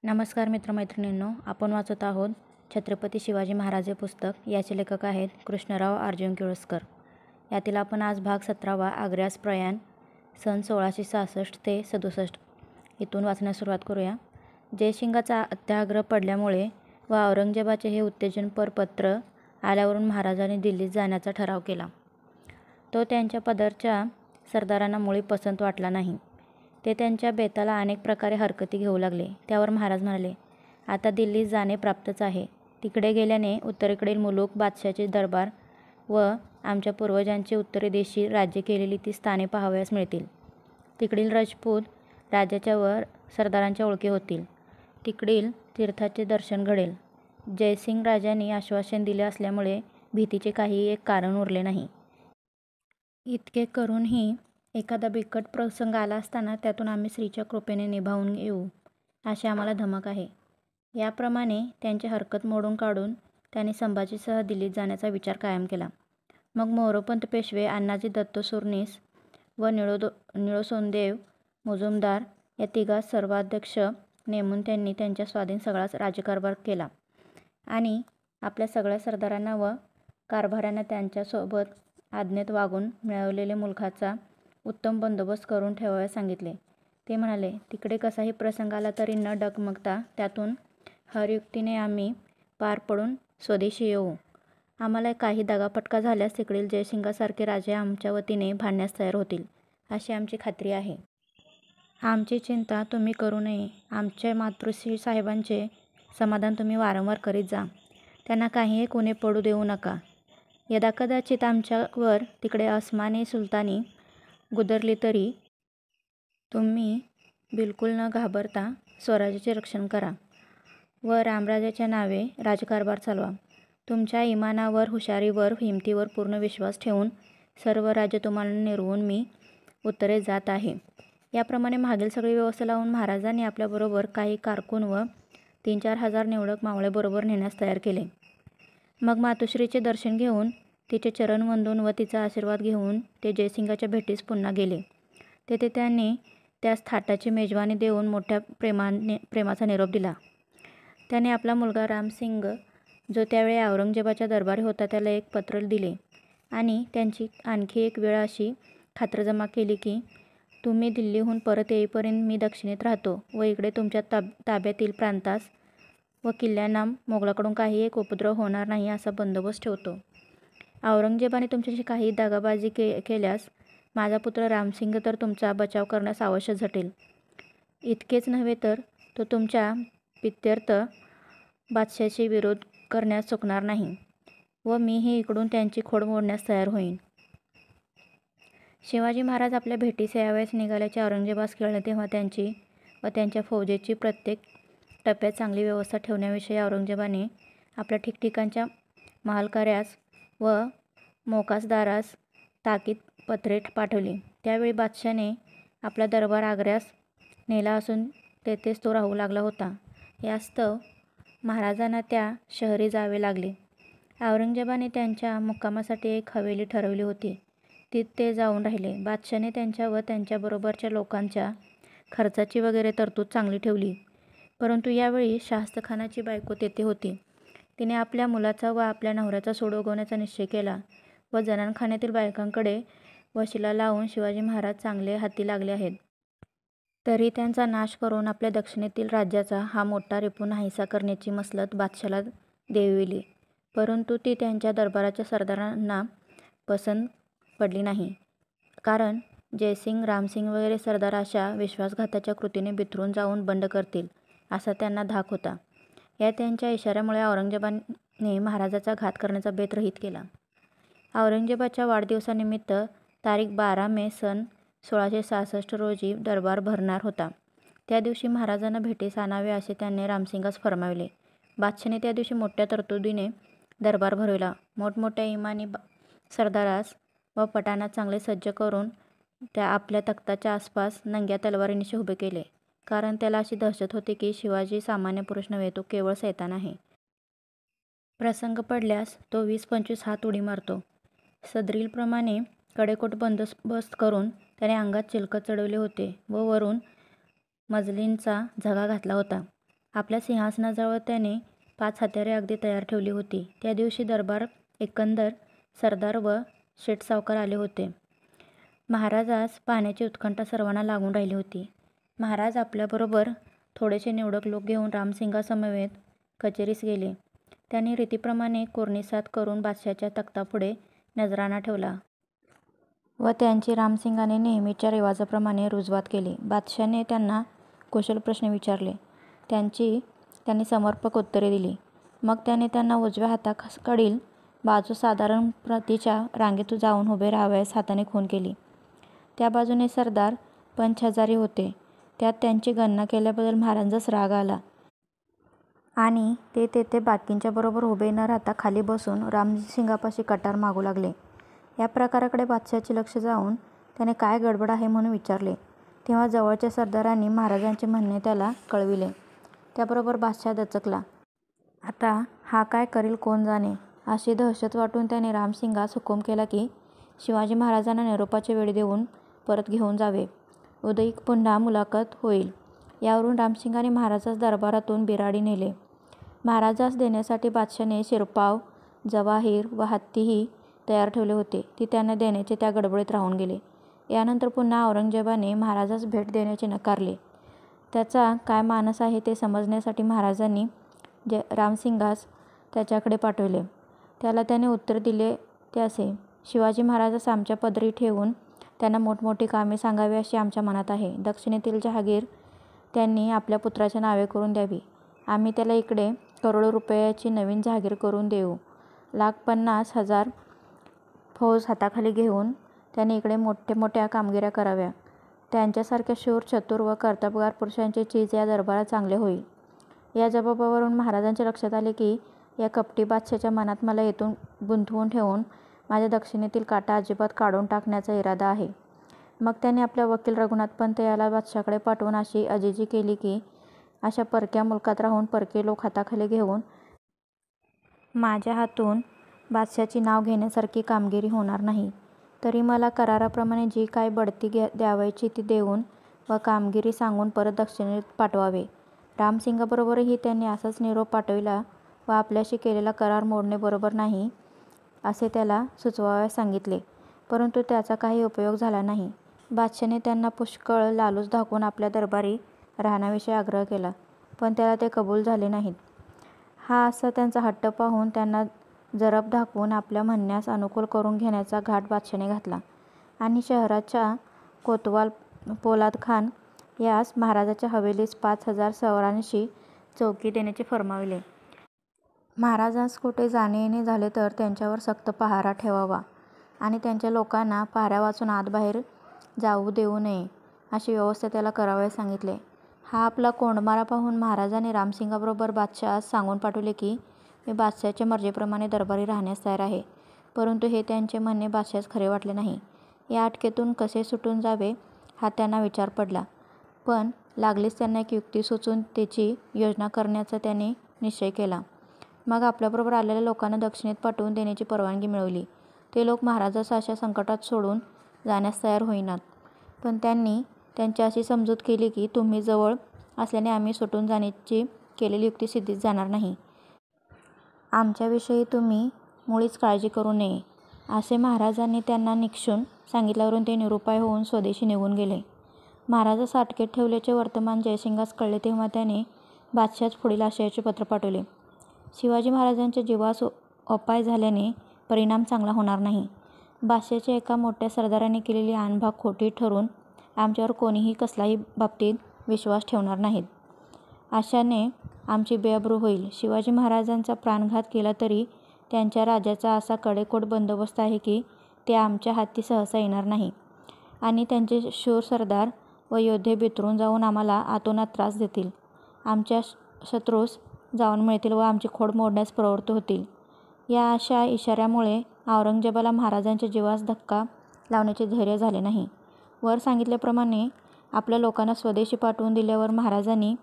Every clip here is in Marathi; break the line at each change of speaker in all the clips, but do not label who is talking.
नमस्कार मित्रमैत्रिणींनो, आपण वाचत आहोत छत्रपती शिवाजी महाराज हे पुस्तक. याचे लेखक आहेत कृष्णराव अर्जुन केळुस्कर. यातील आपण आज भाग 17वा आग्र्यास प्रयाण सन 1666 ते 67 इथून वाचण्यास सुरुवात करूया. जयसिंगाचा अत्याग्रह पडल्यामुळे व औरंगजेबाचे हे उत्तेजनपर पत्र आल्यावरून महाराजांनी दिल्लीत जाण्याचा ठराव केला. तो त्यांच्या पदरच्या सरदारांना मुळी पसंत वाटला नाही. ते त्यांच्या बेताला अनेक प्रकारे हरकती घेऊ लागले. त्यावर महाराज म्हणाले, आता दिल्लीत जाणे प्राप्तच आहे. तिकडे गेल्याने उत्तरेकडील मुलूक बादशाचे दरबार व आमच्या पूर्वजांची उत्तरेदेशी राज्य केलेली ती स्थाने पाहावयास मिळतील. तिकडील राजपूत राजाच्या व सरदारांच्या ओळखी होतील. तिकडील तीर्थाचे दर्शन घडेल. जयसिंग राजांनी आश्वासन दिले असल्यामुळे भीतीचे काही एक कारण उरले नाही. इतके करूनही एखादा बिकट प्रसंग आला असताना त्यातून आम्ही श्रीच्या कृपेने निभावून येऊ अशी आम्हाला धमक आहे. याप्रमाणे त्यांची हरकत मोडून काढून त्यांनी संभाजीसह दिल्लीत जाण्याचा विचार कायम केला. मग मोरोपंत पेशवे, अण्णाजी दत्तो सुरनीस व निळोसोंदेव मुजुमदार या तिघांस सर्वाध्यक्ष नेमून त्यांनी त्यांच्या स्वाधीन सगळाच राज्यकारभार केला आणि आपल्या सगळ्या सरदारांना व कारभाऱ्यांना त्यांच्यासोबत आज्ञेत वागून मिळवलेले मुलखाचा उत्तम बंदोबस्त करून ठेवायला सांगितले. ते म्हणाले, तिकडे कसाही प्रसंग आला तरी न डगमगता त्यातून हरयुक्तीने आम्ही पार पडून स्वदेशी येऊ. आम्हाला काही दगाफटका झाल्यास तिकडील जयसिंगासारखे राजे आमच्या वतीने भांडण्यास तयार होतील अशी आमची खात्री आहे. आमची चिंता तुम्ही करू नये. आमच्या मातृश्री साहेबांचे समाधान तुम्ही वारंवार करीत जा. त्यांना काही एक उणे पडू देऊ नका. यदाकदाचित आमच्यावर तिकडे अस्मानी सुलतानी गुदरली तरी तुम्ही बिलकुल न घाबरता स्वराज्याचे रक्षण करा व रामराजाच्या नावे राजकारभार चालवा. तुमच्या इमानावर, हुशारीवर, हिमतीवर पूर्ण विश्वास ठेवून सर्व राज्य तुम्हाला निर्वून मी उत्तरेत जात आहे. याप्रमाणे मागील सगळी व्यवस्था लावून महाराजांनी आपल्याबरोबर काही कारकून व 3-4 हजार निवडक मावळे बरोबर नेण्यास तयार केले. मग मातोश्रीचे दर्शन घेऊन तिचे चरण वंदून व तिचा आशीर्वाद घेऊन ते जयसिंगाच्या भेटीस पुन्हा गेले. तेथे त्यांनी त्यास थाटाची मेजवानी देऊन मोठ्या प्रेमाचा निरोप दिला. त्याने आपला मुलगा रामसिंग, जो त्यावेळी औरंगजेबाच्या दरबारी होता, त्याला एक पत्र दिले आणि त्यांची आणखी एक वेळ अशी खातरजमा केली की तुम्ही दिल्लीहून परत येईपर्यंत मी दक्षिणेत राहतो व इकडे तुमच्या ताब्यातील प्रांतास व किल्ल्यांना मोगलाकडून काही एक उपद्रव होणार नाही असा बंदोबस्त ठेवतो. औरंगजेबाने तुमच्याशी काही दगाबाजी केल्यास माझा पुत्र रामसिंग तर तुमचा बचाव करण्यास अवश्य झटेल. इतकेच नव्हे तर तो तुमच्या पित्यर्थ बादशाशी विरोध करण्यास चुकणार नाही व मीही इकडून त्यांची खोड मोडण्यास तयार होईन. शिवाजी महाराज आपल्या भेटीस यावयास निघाल्याचे औरंगजेबास कळले तेव्हा त्यांची व त्यांच्या फौजेची प्रत्येक टप्प्यात चांगली व्यवस्था ठेवण्याविषयी औरंगजेबाने आपल्या ठिकठिकाणच्या महालकार्यास व मोकासदारास ताकीद पत्रे पाठवली. त्यावेळी बादशाने आपला दरबार आग्र्यास नेला असून तेथेच तो राहू लागला होता. यास्तव महाराजांना त्या शहरी जावे लागले. औरंगजेबाने त्यांच्या मुक्कामासाठी एक हवेली ठरवली होती. तीत ते जाऊन राहिले. बादशाने त्यांच्या व त्यांच्याबरोबरच्या लोकांच्या खर्चाची वगैरे तरतूद चांगली ठेवली. परंतु यावेळी शाहिस्तेखानाची बायको तेथे होती. तिने आपल्या मुलाचा व आपल्या नवऱ्याचा सूड उगवण्याचा निश्चय केला व जनानखान्यातील बायकांकडे वशिला लावून शिवाजी महाराज चांगले हाती लागले आहेत तरी त्यांचा नाश करून आपल्या दक्षिणेतील राज्याचा हा मोठा रिपू नाहीसा करण्याची मसलत बादशाला देविली. परंतु ती त्यांच्या दरबाराच्या सरदारांना पसंत पडली नाही. कारण जयसिंग, रामसिंग वगैरे सरदार अशा विश्वासघाताच्या कृतीने बिथरून जाऊन बंड करतील असा त्यांना धाक होता. या त्यांच्या इशाऱ्यामुळे औरंगजेबाने महाराजाचा घात करण्याचा बेत रहित केला. औरंगजेबाच्या वाढदिवसानिमित्त तारीख 12 मे सन 1666 रोजी दरबार भरणार होता. त्या दिवशी महाराजांना भेटीस आणावे असे त्यांनी रामसिंगास फर्माविले. बादशाने त्या दिवशी मोठ्या तरतुदीने दरबार भरविला. मोठमोठ्या इमानी सरदारास व पटांना चांगले सज्ज करून त्या आपल्या तख्ताच्या आसपास नंग्या तलवारीनिशी उभे केले. कारण त्याला अशी दहशत होती की शिवाजी सामान्य पुरुष नव्हे, तो केवळ सैतान आहे. प्रसंग पडल्यास तो 20-25 हात उडी मारतो. सदरीलप्रमाणे कडेकोट बंदोबस्त करून त्याने अंगात चिलखत चढविले होते व वरून मजलींचा झगा घातला होता. आपल्या सिंहासनाजवळ त्याने 5 हत्यारे अगदी तयार ठेवली होती. त्या दिवशी दरबार एकंदर सरदार व शेठ सावकार आले होते. महाराजास पाहण्याची उत्कंठा सर्वांना लागून राहिली होती. महाराज आपल्याबरोबर थोडेसे निवडक लोक घेऊन रामसिंगासमवेत कचेरीस गेले. त्यांनी रीतीप्रमाणे कोर्निसात करून बादशाच्या तख्तापुढे नजराणा ठेवला व त्यांची रामसिंगाने नेहमीच्या रिवाजाप्रमाणे रुजवात केली. बादशाने त्यांना कुशल प्रश्न विचारले. त्यांनी समर्पक उत्तरे दिली. मग त्याने त्यांना उजव्या हाताकडील बाजूस साधारण प्रतीच्या रांगेत जाऊन उभे राहावयास हाताने खूण केली. त्या बाजूने सरदार पंचहजारी होते. त्यात त्यांची गणना केल्याबद्दल महाराजांस राग आला आणि ते तेथे बाकींच्या बरोबर उभे न राहता खाली बसून रामसिंगापाशी कटार मागू लागले. या प्रकाराकडे बादशाचे लक्ष जाऊन त्याने काय गडबड आहे म्हणून विचारले. तेव्हा जवळच्या सरदारांनी महाराजांचे म्हणणे त्याला कळविले. त्याबरोबर बादशाह दचकला. आता हा काय करील कोण जाणे, अशी दहशत वाटून त्याने रामसिंगास हुकूम केला की शिवाजी महाराजांना निरोपाचे वेळ देऊन परत घेऊन जावे. उद्या पुन्हा मुलाखत होईल. यावरून रामसिंगाने महाराजास दरबारातून बिराडी नेले. महाराजास देण्यासाठी बादशाने शिरपाव, जवाहीर व हत्तीही तयार ठेवले होते. ती त्यांना देण्याचे त्या गडबडीत राहून गेले. यानंतर पुन्हा औरंगजेबाने महाराजास भेट देण्याचे नकारले. त्याचा काय मानस आहे ते समजण्यासाठी महाराजांनी रामसिंगास त्याच्याकडे पाठवले. त्याला त्याने उत्तर दिले ते असे: शिवाजी महाराजास आमच्या पदरी ठेवून त्यांना मोठमोठी कामे सांगावी अशी आमच्या मनात आहे. दक्षिणेतील जहागीर त्यांनी आपल्या पुत्राच्या नावे करून द्यावी. आम्ही त्याला इकडे करोडो रुपयाची नवीन जहागीर करून देऊ. 1,50,000 फौज हाताखाली घेऊन त्याने इकडे मोठ्या कामगिऱ्या कराव्या. त्यांच्यासारख्या शूर, चतुर व कर्तबगार पुरुषांचे चीज या दरबारात चांगले होईल. या जबाबावरून महाराजांच्या लक्षात आले की या कपटी बादशाच्या मनात मला येथून गुंतवून ठेवून माझ्या दक्षिणेतील काटा अजिबात काढून टाकण्याचा इरादा आहे. मग त्याने आपला वकील रघुनाथपंत याला बादशाकडे पाठवून अशी अजिजी केली की अशा परक्या मुलकात राहून परके लोक हाताखाली घेऊन माझ्या हातून बादशाची नाव घेण्यासारखी कामगिरी होणार नाही. तरी मला कराराप्रमाणे जी काय बढती द्यावायची ती देऊन व कामगिरी सांगून परत दक्षिणेत पाठवावे. रामसिंगाबरोबरही त्यांनी असाच निरोप पाठविला व आपल्याशी केलेला करार मोडणे बरोबर नाही असे त्याला सुचवावयास सांगितले. परंतु त्याचा काही उपयोग झाला नाही. बादशाने त्यांना पुष्कळ लालूच दाखवून आपल्या दरबारी राहण्याविषयी आग्रह केला, पण त्याला ते कबूल झाले नाहीत. हा असा त्यांचा हट्ट पाहून त्यांना जरब दाखवून आपल्या म्हणण्यास अनुकूल करून घेण्याचा घाट बादशाने घातला आणि शहराच्या कोतवाल पोलादखान यास महाराजाच्या हवेलीस 5,000 सवारांशी चौकी देण्याचे फर्माविले. महाराजांस कुठे जाणे येणे झाले तर त्यांच्यावर सक्त पहारा ठेवावा आणि त्यांच्या लोकांना पहाऱ्यावाचून आत बाहेर जाऊ देऊ नये अशी व्यवस्था त्याला करावयास सांगितले. हा आपला कोंडमारा पाहून महाराजांनी रामसिंगाबरोबर बादशाहास सांगून पाठवले की मी बादशाच्या मर्जीप्रमाणे दरबारी राहण्यास तयार आहे. परंतु हे त्यांचे म्हणणे बादशास खरे वाटले नाही. या अटकेतून कसे सुटून जावे हा त्यांना विचार पडला. पण लागलीच त्यांना एक युक्ती सुचून त्याची योजना करण्याचा त्याने निश्चय केला. मग आपल्याबरोबर आलेल्या लोकांना दक्षिणेत पाठवून देण्याची परवानगी मिळवली. ते लोक महाराजास अशा संकटात सोडून जाण्यास तयार होईनात. पण त्यांनी त्यांची अशी समजूत केली की तुम्ही जवळ असल्याने आम्ही सुटून जाण्याची केलेली युक्ती सिद्धीस जाणार नाही. आमच्याविषयी तुम्ही मुळीच काळजी करू नये असे महाराजांनी त्यांना निक्षून सांगितल्यावरून ते निरुपाय होऊन स्वदेशी निघून गेले. महाराजास अटकेत ठेवल्याचे वर्तमान जयसिंगास कळले तेव्हा त्याने बादशाहास पुढील आशयाचे पत्र पाठवले. शिवाजी महाराजांच्या जीवास अपाय झाल्याने परिणाम चांगला होणार नाही. बादशाच्या एका मोठ्या सरदाराने केलेली आणभाग खोटी ठरून आमच्यावर कोणीही कसलाही बाबतीत विश्वास ठेवणार नाहीत. अशाने आमची बेअब्रू होईल. शिवाजी महाराजांचा प्राणघात केला तरी त्यांच्या राज्याचा असा कडेकोट बंदोबस्त आहे की ते आमच्या हाती सहसा येणार नाही आणि त्यांचे शूर सरदार व योद्धे बिथरून जाऊन आम्हाला आतोनात त्रास देतील. आमच्या शत्रूस जाऊन मिळतील व आमची खोड मोडण्यास प्रवृत्त होतील. या अशा इशाऱ्यामुळे औरंगजेबाला महाराजांच्या जीवास धक्का लावण्याचे धैर्य झाले नाही. वर सांगितल्याप्रमाणे आपल्या लोकांना स्वदेशी पाठवून दिल्यावर महाराजांनी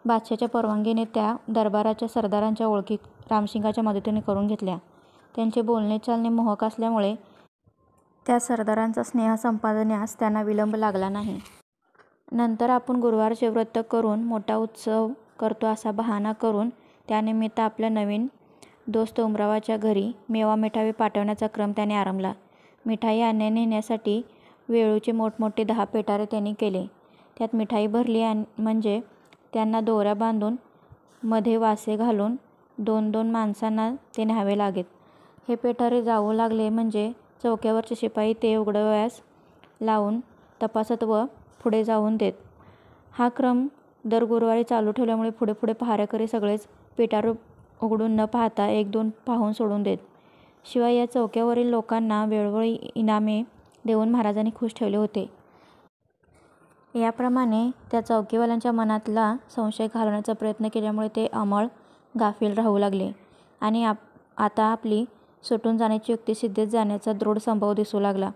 बादशाच्या परवानगीने त्या दरबाराच्या सरदारांच्या ओळखी रामसिंगाच्या मदतीने करून घेतल्या. त्यांचे बोलणे चालणे मोहक असल्यामुळे त्या सरदारांचा स्नेह संपादण्यास त्यांना विलंब लागला नाही. नंतर आपण गुरुवारचे व्रत करून मोठा उत्सव करतो असा बहाणा करून त्यानिमित्त आपल्या नवीन दोस्त उमरावाच्या घरी मेवा मिठाई पाठवण्याचा क्रम त्याने आरंभला. मिठाई नेण्यासाठी वेळूचे मोठमोठे 10 पेटारे त्यांनी केले. त्यात मिठाई भरली म्हणजे त्यांना दोऱ्या बांधून मध्ये वासे घालून 2-2 माणसांना ते न्यावे लागेत. हे पेटारे जाऊ लागले म्हणजे चौक्यावरचे शिपाई ते उघडावयास लावून तपासत व पुढे जाऊन देत. हा क्रम दर गुरुवारी चालू ठेवल्यामुळे पुढे पुढे पहारेकरी सगळेच पेटारे उघडून न पाहता 1-2 पाहून सोडून देत. शिवाय या चौक्यावरील लोकांना वेळोवेळी इनामे देऊन महाराजांनी खुश ठेवले होते. याप्रमाणे त्या चौकीवाल्यांच्या मनातला संशय घालवण्याचा प्रयत्न केल्यामुळे ते अंमळ गाफील राहू लागले आणि आता आपली सुटून जाण्याची युक्ती सिद्धीस जाण्याचा दृढ संभव दिसू लागला.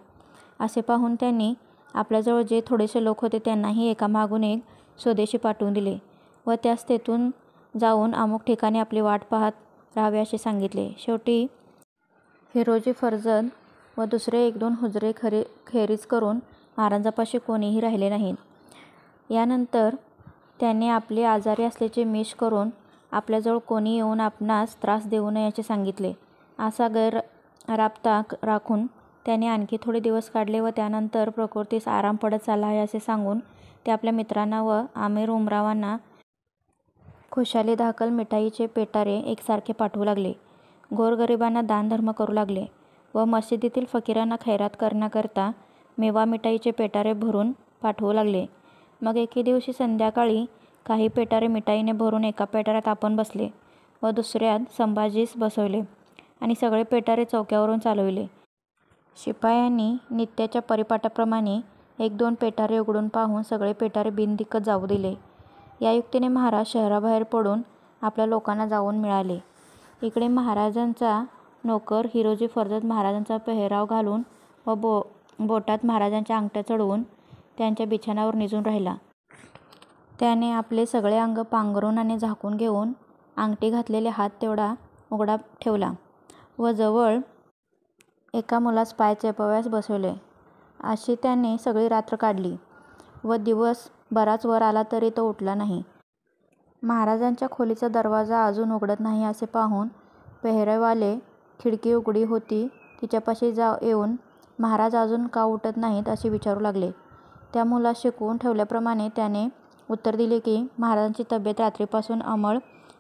असे पाहून त्यांनी आपल्याजवळ जे थोडेसे लोक होते त्यांनाही एकामागून एक स्वदेशी पाठवून दिले व त्यास तेथून जाऊन अमुक ठिकाणी आपली वाट पाहत राहावे असे सांगितले. शेवटी हिरोजी फर्जंद व दुसरे 1-2 हुजरे खेरीज करून महाराजांपाशी कोणीही राहिले नाहीत. यानंतर त्यांनी आपले आजारी असल्याचे मिश करून आपल्याजवळ कोणी येऊन आपणास त्रास देऊ नये असे सांगितले. असा गैरराबता राखून त्यांनी आणखी थोडे दिवस काढले व त्यानंतर प्रकृतीस आराम पडत चालला आहे असे सांगून ते आपल्या मित्रांना व आमीर उमरावांना खुशाली दाखल मिठाईचे पेटारे एकसारखे पाठवू लागले. गोरगरिबांना दानधर्म करू लागले व मशिदीतील फकीरांना खैरात करण्याकरता मेवा मिठाईचे पेटारे भरून पाठवू लागले. मग एके दिवशी संध्याकाळी काही पेटारे मिठाईने भरून एका पेटाऱ्यात आपण बसले व दुसऱ्यात संभाजीस बसवले आणि सगळे पेटारे चौक्यावरून चालविले. शिपायांनी नित्याच्या परिपाठाप्रमाणे 1-2 पेटारे उघडून पाहून सगळे पेटारे बिनदिक्कत जाऊ दिले. या युक्तीने महाराज शहराबाहेर पडून आपल्या लोकांना जाऊन मिळाले. इकडे महाराजांचा नोकर हिरोजी फर्जंद महाराजांचा पेहराव घालून व बोटात महाराजांच्या अंगठ्या चढवून त्यांच्या बिछाण्यावर निजून राहिला. त्याने आपले सगळे अंग पांघरून आणि झाकून घेऊन अंगठी घातलेले हात तेवढा उघडा ठेवला व जवळ एका मुलास पाय चेपावयास बसवले. अशी त्याने सगळी रात्र काढली व दिवस बराच वर आला तरी तो उठला नाही. महाराजांच्या खोलीचा दरवाजा अजून उघडत नाही असे पाहून पेहरेवाले खिडकी उघडी होती तिच्यापाशी येऊन महाराज अजून का उठत नाहीत असे विचारू लागले. त्या मुलास शिकवून ठेवल्याप्रमाणे त्याने उत्तर दिले की महाराजांची तब्येत रात्रीपासून अंमळ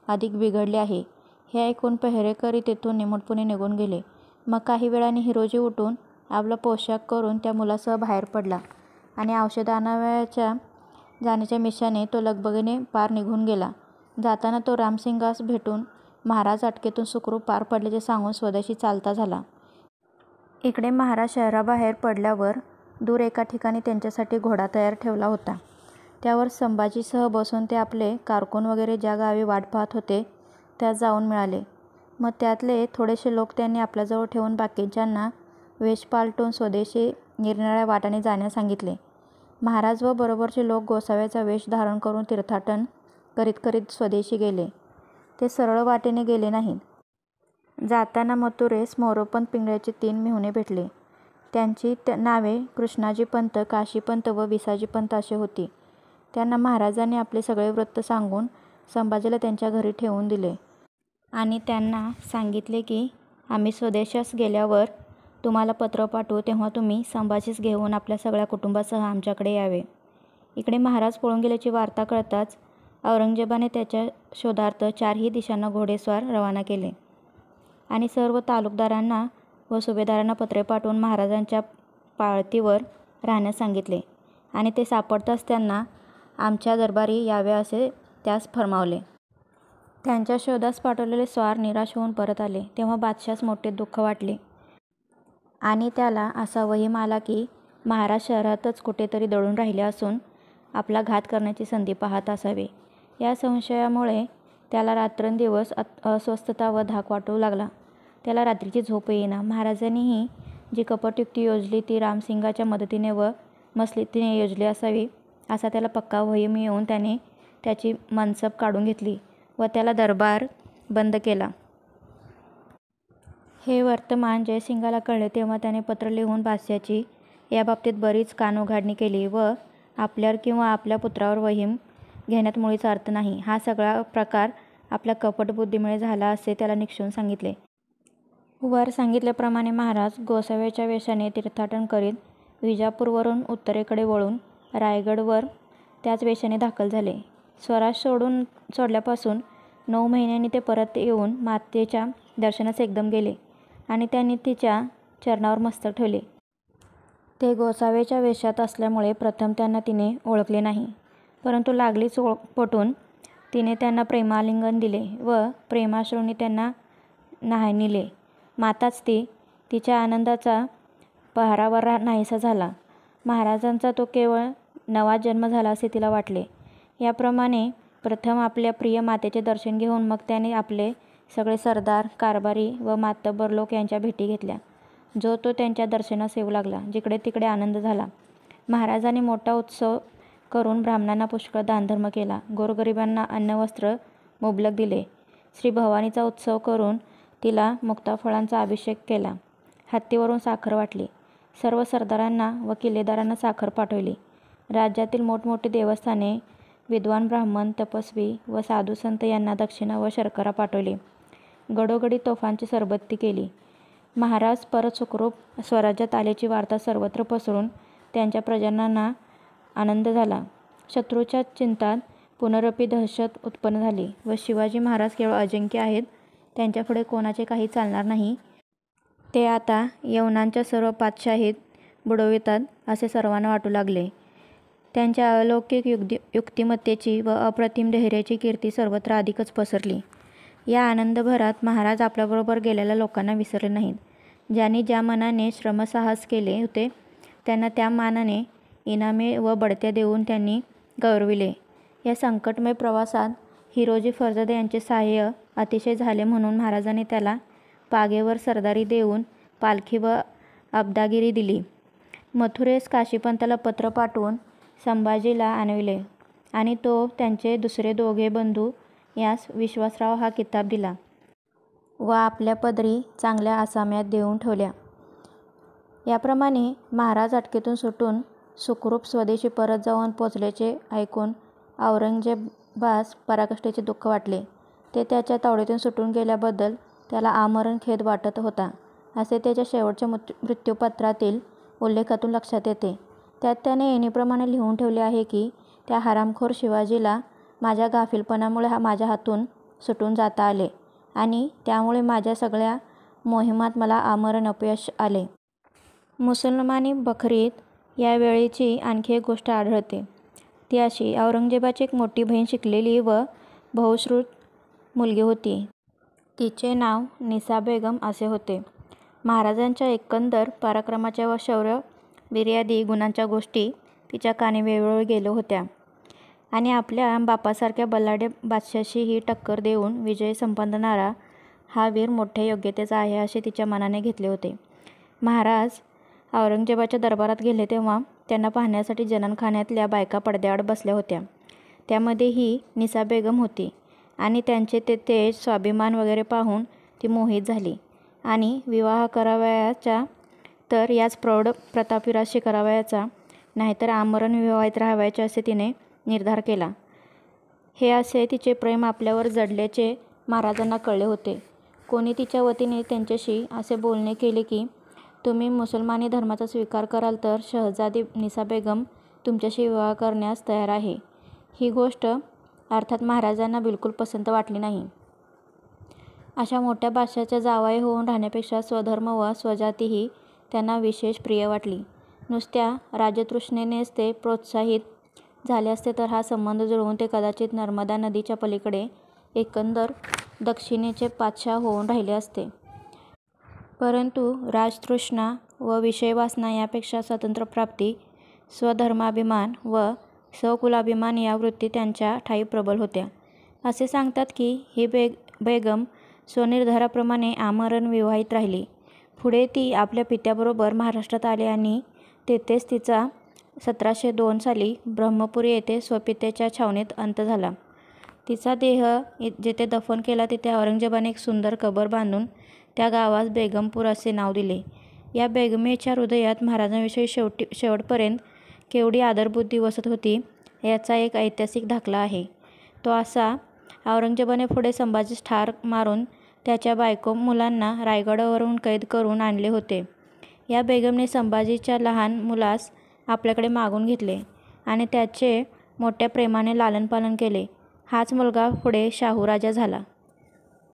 अधिक बिघडली आहे. हे ऐकून पेहरेकरी तेथून निमूटपणे निघून गेले. मग काही वेळाने हिरोजी उठून आपला पोशाख करून त्या मुलासह बाहेर पडला आणि औषध आणावयाच्या जाण्याच्या मिशाने तो लगबगीने पार निघून गेला. जाताना तो रामसिंगास भेटून महाराज अटकेतून सुखरूप पार पडल्याचे सांगून स्वदेशी चालता झाला. इकडे महाराज शहराबाहेर पडल्यावर दूर एका ठिकाणी त्यांच्यासाठी घोडा तयार ठेवला होता. त्यावर संभाजीसह बसून ते आपले कारकून वगैरे ज्या गावी वाट पाहत होते त्यात जाऊन मिळाले. मग त्यातले थोडेसे लोक त्यांनी आपल्याजवळ ठेवून बाकीच्यांना वेश पालटून स्वदेशी निरनिराळ्या वाटाने जाण्यास सांगितले. महाराज व बरोबरचे लोक गोसाव्याचा वेश धारण करून तीर्थाटन करीत करीत स्वदेशी गेले. ते सरळ वाटेने गेले नाहीत. जाताना मथुरेस मोरोपंत पिंगळ्याचे 3 मेहुणे भेटले. त्यांची नावे कृष्णाजी पंत, काशीपंत व विसाजी पंत अशी होती. त्यांना महाराजांनी आपले सगळे वृत्त सांगून संभाजीला त्यांच्या घरी ठेवून दिले आणि त्यांना सांगितले की आम्ही स्वदेशास गेल्यावर तुम्हाला पत्र पाठवू तेव्हा तुम्ही संभाजीस घेऊन आपल्या सगळ्या कुटुंबासह आमच्याकडे यावे. इकडे महाराज पळून गेल्याची वार्ता कळताच औरंगजेबाने त्याच्या शोधार्थ 4ही दिशांना घोडेस्वार रवाना केले आणि सर्व तालुकदारांना व सुभेदारांना पत्रे पाठवून महाराजांच्या पाळतीवर राहण्यास सांगितले आणि ते सापडताच त्यांना आमच्या दरबारी यावे असे त्यास फर्मावले. त्यांच्या शोधास पाठवलेले स्वार निराश होऊन परत आले तेव्हा बादशास मोठे दुःख वाटले आणि त्याला असा वहीम आला की महाराज शहरातच कुठेतरी दडून राहिले असून आपला घात करण्याची संधी पाहत असावे. या संशयामुळे त्याला रात्रंदिवस अस्वस्थता व धाक वाटू लागला. त्याला रात्रीची झोप येईना. महाराजांनीही जी कपटयुक्ती योजली ती रामसिंगाच्या मदतीने व मसलतीने योजली असावी असा त्याला पक्का वहीम येऊन त्याने त्याची मनसब काढून घेतली व त्याला दरबार बंद केला. हे वर्तमान जयसिंगाला कळले तेव्हा त्याने पत्र लिहून बादशाची याबाबतीत बरीच कानउघाडणी केली व आपल्यावर किंवा आपल्या पुत्रावर वहीम घेण्यात मुळीच अर्थ नाही. हा सगळा प्रकार आपल्या कपटबुद्धीमुळे झाला असे त्याला निक्षून सांगितले. वर सांगितल्याप्रमाणे महाराज गोसाव्याच्या वेशाने तीर्थाटन करीत विजापूरवरून उत्तरेकडे वळून रायगडवर त्याच वेशाने दाखल झाले. स्वराज सोडल्यापासून 9 महिन्यांनी ते परत येऊन मातेच्या दर्शनास एकदम गेले आणि त्यांनी तिच्या चरणावर मस्तक ठेवले. ते गोसाव्याच्या वेशात असल्यामुळे प्रथम त्यांना तिने ओळखले नाही, परंतु लागलीच पटून तिने त्यांना प्रेमालिंगन दिले व प्रेमाश्रूंनी त्यांना न्हाणिले. माताच ती तिच्या आनंदाचा पहारावर नाहीसा झाला. महाराजांचा तो केवळ नवा जन्म झाला असे तिला वाटले. याप्रमाणे प्रथम आपल्या प्रिय मातेचे दर्शन घेऊन मग त्याने आपले सगळे सरदार, कारभारी व मातब्बर लोक यांच्या भेटी घेतल्या. जो तो त्यांच्या दर्शनास येऊ लागला. जिकडे तिकडे आनंद झाला. महाराजांनी मोठा उत्सव करून ब्राह्मणांना पुष्कळ दानधर्म केला. गोरगरिबांना अन्न वस्त्र मुबलक दिले. श्री भवानीचा उत्सव करून तिला मुक्ताफळांचा अभिषेक केला. हत्तीवरून साखर वाटली. सर्व सरदारांना व किल्लेदारांना साखर पाठवली. राज्यातील मोठमोठी देवस्थाने, विद्वान ब्राह्मण, तपस्वी व साधू संत यांना दक्षिणा व शर्करा पाठवली. गडोगडी तोफांची सरबत्ती केली. महाराज परत सुखरूप स्वराज्यात आल्याची वार्ता सर्वत्र पसरून त्यांच्या प्रजांना आनंद झाला. शत्रूच्या चिंतात पुनरपी दहशत उत्पन्न झाली व शिवाजी महाराज केवळ अजिंक्य आहेत, त्यांच्यापुढे कोणाचे काही चालणार नाही, ते आता यवनांच्या सर्व पातशाहीत बुडवितात असे सर्वांना वाटू लागले. त्यांच्या अलौकिक युक्तिमत्तेची व अप्रतिम धैर्याची कीर्ती सर्वत्र अधिकच पसरली. या आनंदभरात महाराज आपल्याबरोबर गेलेल्या लोकांना विसरले नाहीत. ज्यांनी ज्या मनाने श्रमसाहस केले होते त्यांना त्या मानाने इनामे व बढत्या देऊन त्यांनी गौरविले. या संकटमय प्रवासात हिरोजी फर्जंद यांचे सहाय्य अतिशय झाले म्हणून महाराजांनी त्याला पागेवर सरदारी देऊन पालखी व अब्दागिरी दिली. मथुरेस काशीपंताला पत्र पाठवून संभाजीला आणविले आणि तो त्यांचे दुसरे दोघे बंधू यास विश्वासराव हा किताब दिला व आपल्या पदरी चांगल्या आसाम्यात देऊन ठेवल्या. याप्रमाणे महाराज अटकेतून सुटून सुखरूप स्वदेशी परत जाऊन पोचल्याचे ऐकून औरंगजेबास पराकाष्ठेचे दुःख वाटले. ते त्याच्या तावडीतून सुटून गेल्याबद्दल त्याला आमरण खेद वाटत होता असे त्याच्या शेवटच्या मृत्यूपत्रातील उल्लेखातून लक्षात येते. त्यात त्याने येणेप्रमाणे लिहून ठेवले आहे की त्या हरामखोर शिवाजीला माझ्या गाफीलपणामुळे माझ्या हातून सुटून जाता आले आणि त्यामुळे माझ्या सगळ्या मोहिमात मला आमरण अपयश आले. मुसलमानी बखरीत या वेळेची आणखी एक गोष्ट आढळते. ती अशी: औरंगजेबाची एक मोठी बहीण शिकलेली व बहुश्रुत मुलगी होती. तिचे नाव निसा बेगम असे होते. महाराजांच्या एकंदर पराक्रमाच्या व शौर्यवीर्यादी गुणांच्या गोष्टी तिच्या कानी वेळोवेळी गेल्या होत्या आणि आपल्या बापासारख्या बलाढ्य बादशाहाशीही टक्कर देऊन विजय संपादणारा हा वीर मोठ्या योग्यतेचा आहे असे तिच्या मनाने घेतले होते. महाराज औरंगजेबाच्या दरबारात गेले तेव्हा त्यांना पाहण्यासाठी जनानखान्यातल्या बायका पडद्याआड बसल्या होत्या. त्यामध्ये ही निसा बेगम होती आणि त्यांचे ते तेज, स्वाभिमान वगैरे पाहून ती मोहित झाली आणि विवाह करावयाचा तर याच प्रौढ प्रतापवीराशी करावयाचा, नाहीतर आमरण विवाहित राहावयाचे असे तिने निर्धार केला. हे असे तिचे प्रेम आपल्यावर जडल्याचे महाराजांना कळले होते. कोणी तिच्या वतीने त्यांच्याशी असे बोलणे केले की तुम्ही मुसलमानी धर्माचा स्वीकार कराल तर शहजादी निसा बेगम तुमच्याशी विवाह करण्यास तयार आहे. ही गोष्ट अर्थात महाराजांना बिलकुल पसंत वाटली नाही. अशा मोठ्या बादशाहाच्या जावई होऊन राहण्यापेक्षा स्वधर्म व स्वजाती ही त्यांना विशेष प्रिय वाटली. नुसत्या राजतृष्णेनेच ते प्रोत्साहित झाले असते तर हा संबंध जुळवून ते कदाचित नर्मदा नदीच्या पलीकडे एकंदर दक्षिणेचे पातशाह होऊन राहिले असते. परंतु राजतृष्णा व विषयवासना यापेक्षा स्वातंत्र्यप्राप्ती, स्वधर्माभिमान व स्वकुलाभिमान या वृत्ती त्यांच्या ठायी प्रबल होत्या. असे सांगतात की ही बेगम स्वनिर्धाराप्रमाणे आमरण विवाहित राहिली. पुढे ती आपल्या पित्याबरोबर महाराष्ट्रात आली आणि तेथेच तिचा 1702 साली ब्रह्मपुरी येथे स्वपित्याच्या छावणीत अंत झाला. तिचा देह जेथे दफन केला तिथे औरंगजेबाने एक सुंदर कबर बांधून त्या गावास बेगमपूर असे नाव दिले. या बेगमेच्या हृदयात महाराजांविषयी शेवटपर्यंत केवढी आदरबुद्धी वसत होती याचा एक ऐतिहासिक दाखला आहे. तो असा, औरंगजेबाने पुढे संभाजीस ठार मारून त्याच्या बायको मुलांना रायगडावरून कैद करून आणले होते. या बेगमने संभाजीच्या लहान मुलास आपल्याकडे मागून घेतले आणि त्याचे मोठ्या प्रेमाने लालनपालन केले. हाच मुलगा पुढे शाहू राजा झाला.